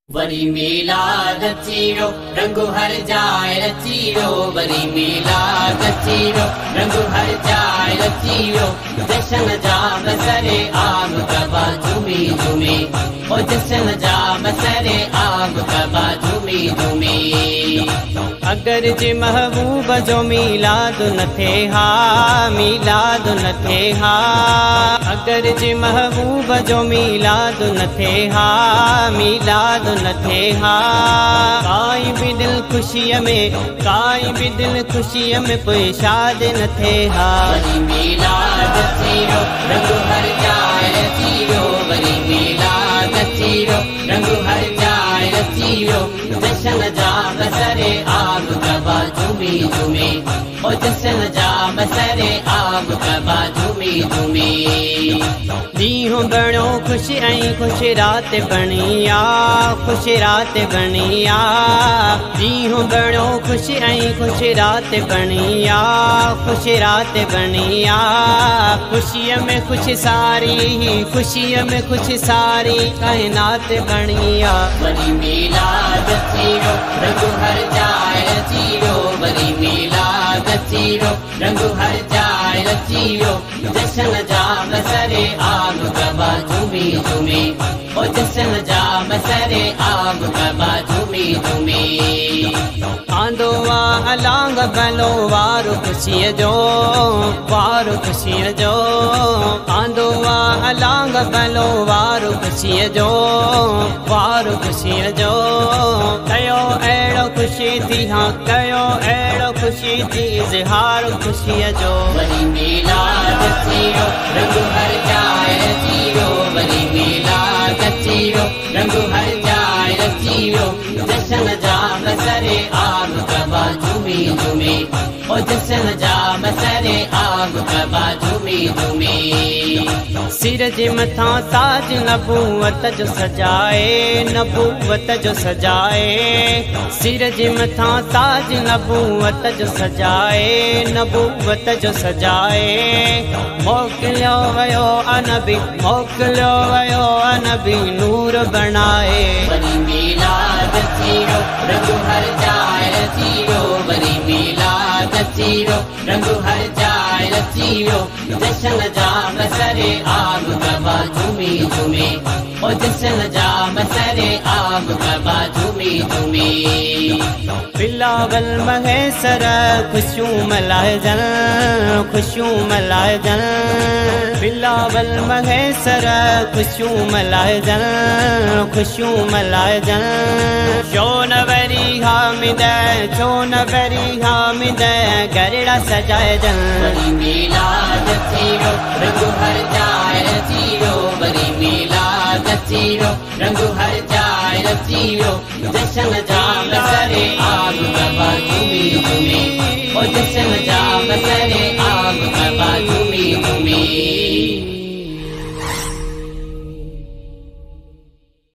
वरी मीलाद अचीरो रंग हर जाए रचीरो, वरी मीलाद अचीरो रंग हर जाए रचीरो। जशन जा बसरे आग कबा झूमी झूमी, ओ जशन जा बसरे आग कबा झूमी झूमी। अगर जे महबूब जो मीलाद न थे हा, मीलाद न थे हा। अगर जे महबूब जो मीलाद न थे हा, मीलाद न थे हा। काई भी दिल खुशिय में, काई भी दिल खुशिय में कोई शाद न थे हा। वरी मीलाद अचीरो रंग हर जाए रचीरो, वरी मीलाद अचीरो रंग हर जाए रचीरो। जशन जा बसरे आग कबा झूमी झूमी, ओ जशन जा बसरे आग कबा झूमी झूमी। ॾींहुं बणियो खुश ऐं खुश रात बणिया, खुश रात बणिया। ॾींहुं बणियो खुश ऐं खुश रात बणिया, खुश रात बणिया। खुशीअ में खुश सारी, खुशीअ में खुश सारी कायनात बणिया। वरी मीलाद अचीरो रंग हर जाए रचीरो, वरी मीलाद अचीरो रंग हर जाए रचीरो। जशन जा बसरे आग कबा झूमी झूमी, ओ जशन जा बसरे आग कबा झूमी झूमी। आंदो वा अलांग भलो वारो खुशीअ जो, वारो खुशीअ जो। आंदो वा अलांग भलो वारो खुशीअ जो, वारो खुशीअ जो। कयो अहिड़ो खुशी थी, हाँ कयो अहिड़ो खुशी थी इज़हार खुशीअ जो। वरी मीलाद अचीरो रंग हर जाए रचीरो, वरी मीलाद अचीरो रंग हर जाए रचीरो। जशन जा बसरे आग कबा झूमी झूमी, ओ जशन जा बसरे आग कबा झूमी झूमी। सिर जे मथां ताज नबूवत जो सजाए, नबूवत जो सजाए। सिर जे मथां ताज नबूवत जो सजाए, नबूवत जो सजाए। मोकिलियो वियो अनबी, मोकिलियो वियो अनबी नूर बणाए। वरी मीलाद अचीरो रंग हर जाए रचीरो, वरी मीलाद अचीरो रंग हर जाए रचीरो। जशन जा बसरे आग कबा झूमी झूमी, ओ जशन जा बसरे आग कबा झूमी झूमी। बिलावल महेसर खुशियूं मल्हाइजन, खुशियूं मल्हाइजन। बिलावल महेसर खुशियूं मल्हाइजन, खुशियूं मल्हाइजन। छो न वरी हामिद, छो न वरी हामिद गरड़ा सजाइजन। वरी मीलाद अचीरो रंग हर जाए रचीरो, वरी मीलाद अचीरो रंग हर जाए रचीरो। जशन जा बसरे आग कबा झूमी झूमी, ओ जशन जा बसरे